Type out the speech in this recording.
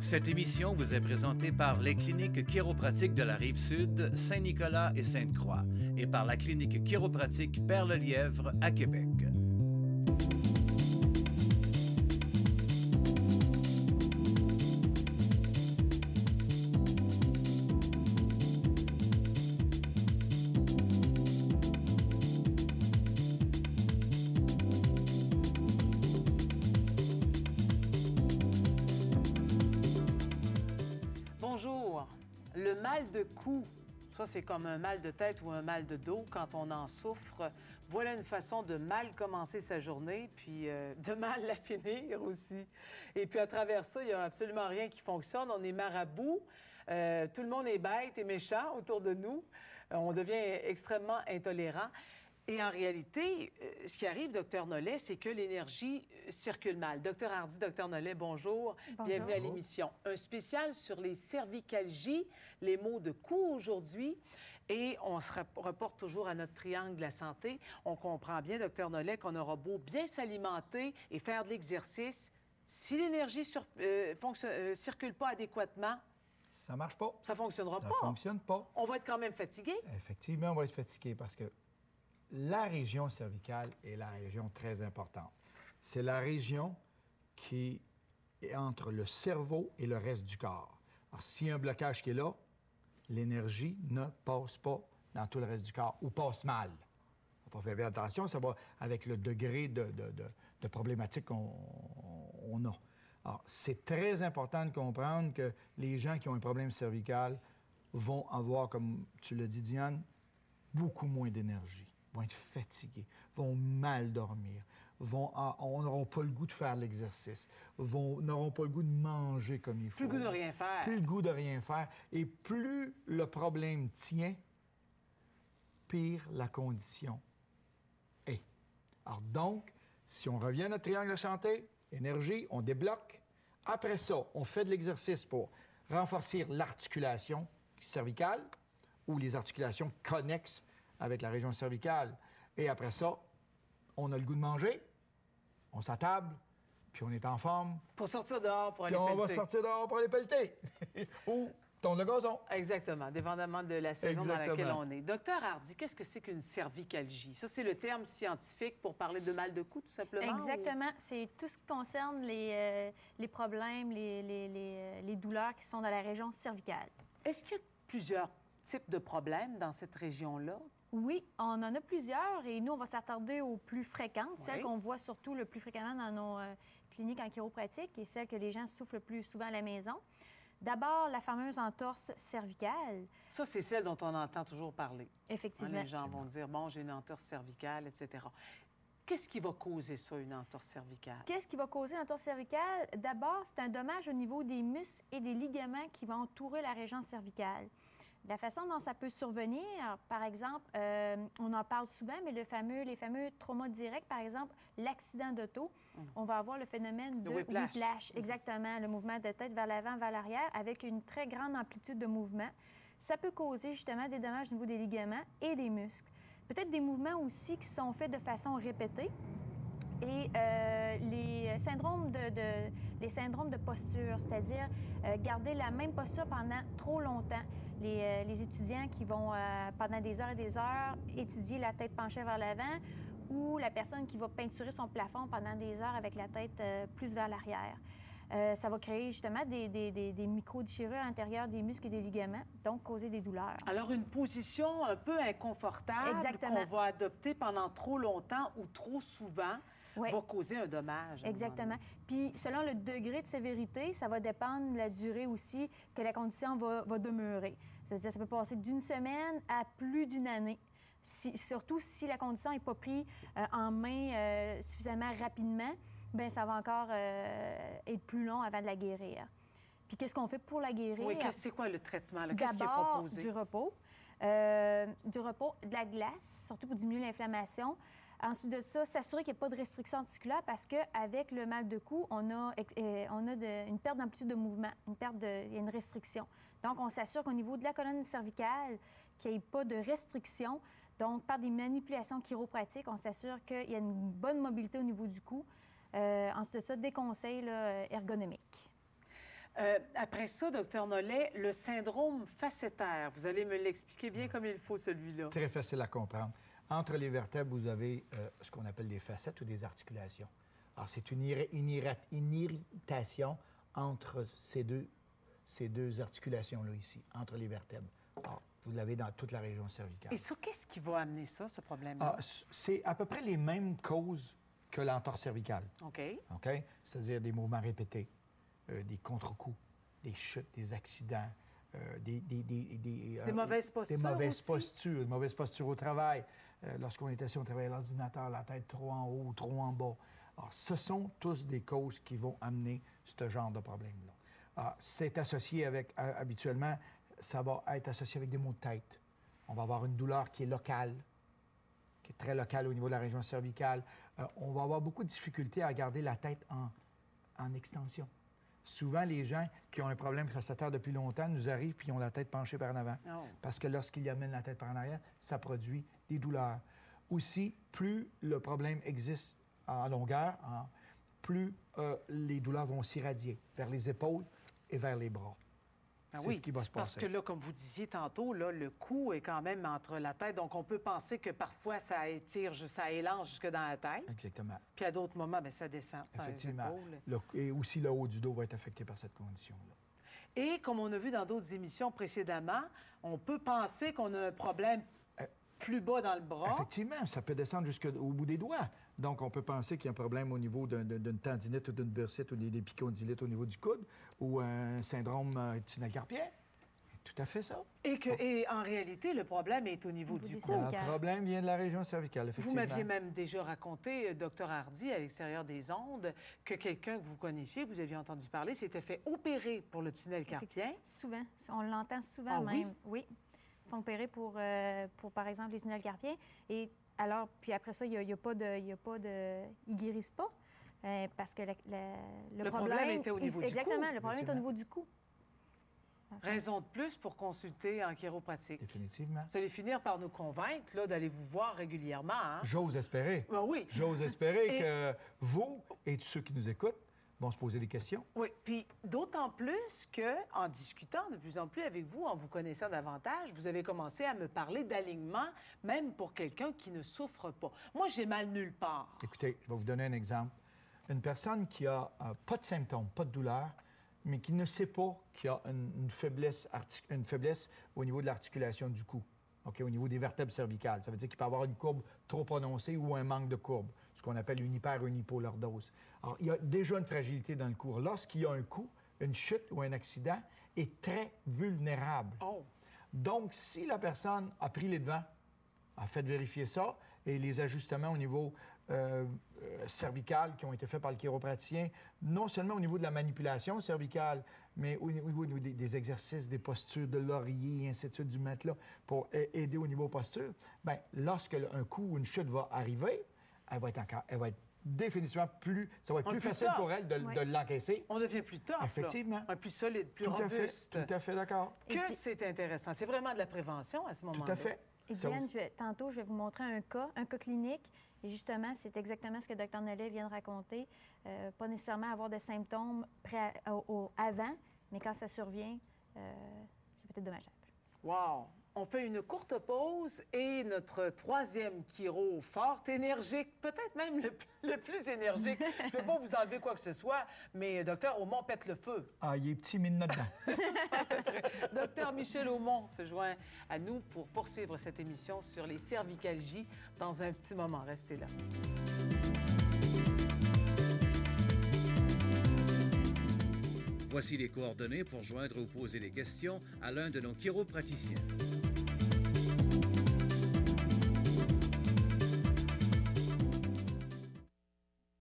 Cette émission vous est présentée par les cliniques chiropratiques de la Rive-Sud, Saint-Nicolas et Sainte-Croix, et par la clinique chiropratique Perle-Lièvre à Québec. Bonjour. Le mal de cou, ça c'est comme un mal de tête ou un mal de dos quand on en souffre. Voilà une façon de mal commencer sa journée, puis de mal la finir aussi. Et puis à travers ça, il n'y a absolument rien qui fonctionne. On est marabout, tout le monde est bête et méchant autour de nous. On devient extrêmement intolérant. Et en réalité, ce qui arrive, Dr Nollet, c'est que l'énergie circule mal. Dr Hardy, Dr Nollet, bonjour. Bonjour. Bienvenue à l'émission. Un spécial sur les cervicalgies, les maux de cou aujourd'hui. Et on se reporte toujours à notre triangle de la santé. On comprend bien, Dr Nollet, qu'on aura beau bien s'alimenter et faire de l'exercice. Si l'énergie circule pas adéquatement, Ça marche pas. ça fonctionnera Ça pas. fonctionne pas. On va être quand même fatigué. Effectivement, on va être fatigué parce que la région cervicale est la région très importante. C'est la région qui est entre le cerveau et le reste du corps. Alors, s'il y a un blocage qui est là, l'énergie ne passe pas dans tout le reste du corps ou passe mal. Il faut faire attention, ça va avec le degré de problématique qu'on a. Alors, c'est très important de comprendre que les gens qui ont un problème cervical vont avoir, comme tu l'as dit, Diane, beaucoup moins d'énergie, vont être fatigués, vont mal dormir, on n'aura pas le goût de faire l'exercice, n'auront pas le goût de manger comme il faut. Plus le goût de rien faire. Plus le goût de rien faire. Et plus le problème tient, pire la condition est. Alors donc, si on revient à notre triangle de santé, énergie, on débloque. Après ça, on fait de l'exercice pour renforcer l'articulation cervicale ou les articulations connexes avec la région cervicale. Et après ça, on a le goût de manger, on s'attable, puis on est en forme. Pour sortir dehors, pour aller Puis on va pelleter. sortir dehors pour aller pelleter. Ou tondre le gazon. Exactement, dépendamment de la saison dans laquelle Exactement. on est. Docteur Hardy, qu'est-ce que c'est qu'une cervicalgie? Ça, c'est le terme scientifique pour parler de mal de cou, tout simplement? Exactement. C'est tout ce qui concerne les problèmes, les douleurs qui sont dans la région cervicale. Est-ce qu'il y a plusieurs types de problèmes dans cette région-là? Oui, on en a plusieurs et nous, on va s'attarder aux plus fréquentes, Oui. celles qu'on voit surtout le plus fréquemment dans nos cliniques en chiropratique et celles que les gens souffrent le plus souvent à la maison. D'abord, la fameuse entorse cervicale. Ça, c'est celle dont on entend toujours parler. Hein, Effectivement. les gens vont dire, bon, j'ai une entorse cervicale, etc. Qu'est-ce qui va causer ça, une entorse cervicale? Qu'est-ce qui va causer une entorse cervicale? D'abord, c'est un dommage au niveau des muscles et des ligaments qui vont entourer la région cervicale. La façon dont ça peut survenir, par exemple, on en parle souvent, mais les fameux traumas directs, par exemple, l'accident d'auto, on va avoir le phénomène de whiplash. Exactement, le mouvement de tête vers l'avant, vers l'arrière, avec une très grande amplitude de mouvement. Ça peut causer justement des dommages au niveau des ligaments et des muscles. Peut-être des mouvements aussi qui sont faits de façon répétée. Et les syndromes de posture, c'est-à-dire garder la même posture pendant trop longtemps. Les étudiants qui vont, pendant des heures et des heures, étudier la tête penchée vers l'avant ou la personne qui va peinturer son plafond pendant des heures avec la tête plus vers l'arrière. Ça va créer justement des micro-déchirures à l'intérieur des muscles et des ligaments, donc causer des douleurs. Alors, une position un peu inconfortable Exactement. qu'on va adopter pendant trop longtemps ou trop souvent Oui. va causer un dommage. à un Exactement. moment Puis, selon le degré de sévérité, ça va dépendre de la durée aussi que la condition va demeurer. C'est-à-dire, ça peut passer d'une semaine à plus d'une année. Surtout si la condition n'est pas prise en main suffisamment rapidement, bien, ça va encore être plus long avant de la guérir. Puis, qu'est-ce qu'on fait pour la guérir? Oui, c'est quoi le traitement? là? Qu'est-ce qui est D'abord, proposé? du repos, de la glace, surtout pour diminuer l'inflammation. Ensuite de ça, s'assurer qu'il n'y a pas de restriction articulaire parce qu'avec le mal de cou, on a une perte d'amplitude de mouvement, il y a une restriction. Donc, on s'assure qu'au niveau de la colonne cervicale, qu'il n'y ait pas de restriction. Donc, par des manipulations chiropratiques, on s'assure qu'il y a une bonne mobilité au niveau du cou. Ensuite de ça, des conseils là, ergonomiques. Après ça, Dr Nollet, le syndrome facétaire, vous allez me l'expliquer bien comme il faut, celui-là. Très facile à comprendre. Entre les vertèbres, vous avez ce qu'on appelle des facettes ou des articulations. Alors, c'est une irritation entre ces deux articulations-là ici, entre les vertèbres. Alors, vous l'avez dans toute la région cervicale. Et ça, qu'est-ce qui va amener ça, ce problème-là? C'est à peu près les mêmes causes que l'entorse cervicale. OK. OK? C'est-à-dire des mouvements répétés, des contre-coups, des chutes, des accidents, des mauvaises postures des mauvaises aussi? postures, des mauvaises postures au travail. Lorsqu'on est assis, on travaille à l'ordinateur, la tête trop en haut ou trop en bas. Alors, ce sont tous des causes qui vont amener ce genre de problème-là. C'est associé avec, habituellement, ça va être associé avec des maux de tête. On va avoir une douleur qui est locale, qui est très locale au niveau de la région cervicale. On va avoir beaucoup de difficultés à garder la tête en extension. Souvent, les gens qui ont un problème facétaire depuis longtemps nous arrivent puis ils ont la tête penchée par en avant. Oh. Parce que lorsqu'ils amènent la tête par en arrière, ça produit des douleurs. Aussi, plus le problème existe en longueur, plus les douleurs vont s'irradier vers les épaules et vers les bras. C'est ce qui va se passer. Parce que là, comme vous disiez tantôt, là, le cou est quand même entre la tête. Donc, on peut penser que parfois, ça étire, ça élance jusque dans la tête. Exactement. Puis à d'autres moments, bien, ça descend par les Effectivement. épaules. Et aussi, le haut du dos va être affecté par cette condition-là. Et comme on a vu dans d'autres émissions précédemment, on peut penser qu'on a un problème plus bas dans le bras. Effectivement, ça peut descendre jusqu'au bout des doigts. Donc, on peut penser qu'il y a un problème au niveau d'une tendinite ou d'une bursite ou des épicondylites au niveau du coude ou un syndrome tunnel carpien. Tout à fait ça. Et en réalité, le problème est au niveau du cou. Le problème vient de la région cervicale, effectivement. Vous m'aviez même déjà raconté, Dr Hardy, à l'extérieur des ondes, que quelqu'un que vous connaissiez, vous aviez entendu parler, s'était fait opérer pour le tunnel carpien. Souvent. On l'entend souvent même. Oui. Ils font opérer pour, par exemple, les tunnels carpiens. Et alors, puis après ça, il n'y a pas de... Ils guérissent pas parce que le problème était au niveau du cou. Exactement, le problème est au niveau du cou. Raison de plus pour consulter en chiropratique. Définitivement. Vous allez finir par nous convaincre là, d'aller vous voir régulièrement. Hein? J'ose espérer. Ben oui. J'ose espérer que vous et tous ceux qui nous écoutent vont se poser des questions. Oui, puis d'autant plus qu'en discutant de plus en plus avec vous, en vous connaissant davantage, vous avez commencé à me parler d'alignement, même pour quelqu'un qui ne souffre pas. Moi, j'ai mal nulle part. Écoutez, je vais vous donner un exemple. Une personne qui a pas de symptômes, pas de douleur, mais qui ne sait pas qu'il y a une faiblesse au niveau de l'articulation du cou, au niveau des vertèbres cervicales. Ça veut dire qu'il peut avoir une courbe trop prononcée ou un manque de courbe, ce qu'on appelle une hyper- ou une hypolordose. Alors, il y a déjà une fragilité dans le cou. Lorsqu'il y a un coup, une chute ou un accident, est très vulnérable. Oh. Donc, si la personne a pris les devants, a fait vérifier ça, et les ajustements au niveau cervical qui ont été faits par le chiropraticien, non seulement au niveau de la manipulation cervicale, mais au niveau des exercices, des postures de l'oreiller, et ainsi de suite, du matelas, pour aider au niveau posture, bien, lorsque un coup ou une chute va arriver, elle va être définitivement ça va être plus facile tough. pour elle de l'encaisser. On devient plus tough, effectivement. Là. Plus solide, plus robuste. Tout à fait d'accord. Que c'est intéressant. C'est vraiment de la prévention à ce moment-là. Tout à fait. Et Diane, tantôt, je vais vous montrer un cas clinique. Et justement, c'est exactement ce que Dr Nollet vient de raconter. Pas nécessairement avoir de symptômes avant, mais quand ça survient, c'est peut-être dommageable. Wow! On fait une courte pause et notre troisième chiro, fort énergique, peut-être même le plus énergique. Je ne vais pas vous enlever quoi que ce soit, mais Dr Aumont pète le feu. Ah, il est petit, mais dedans. Dr Michel Aumont se joint à nous pour poursuivre cette émission sur les cervicalgies dans un petit moment. Restez là. Voici les coordonnées pour joindre ou poser des questions à l'un de nos chiropraticiens.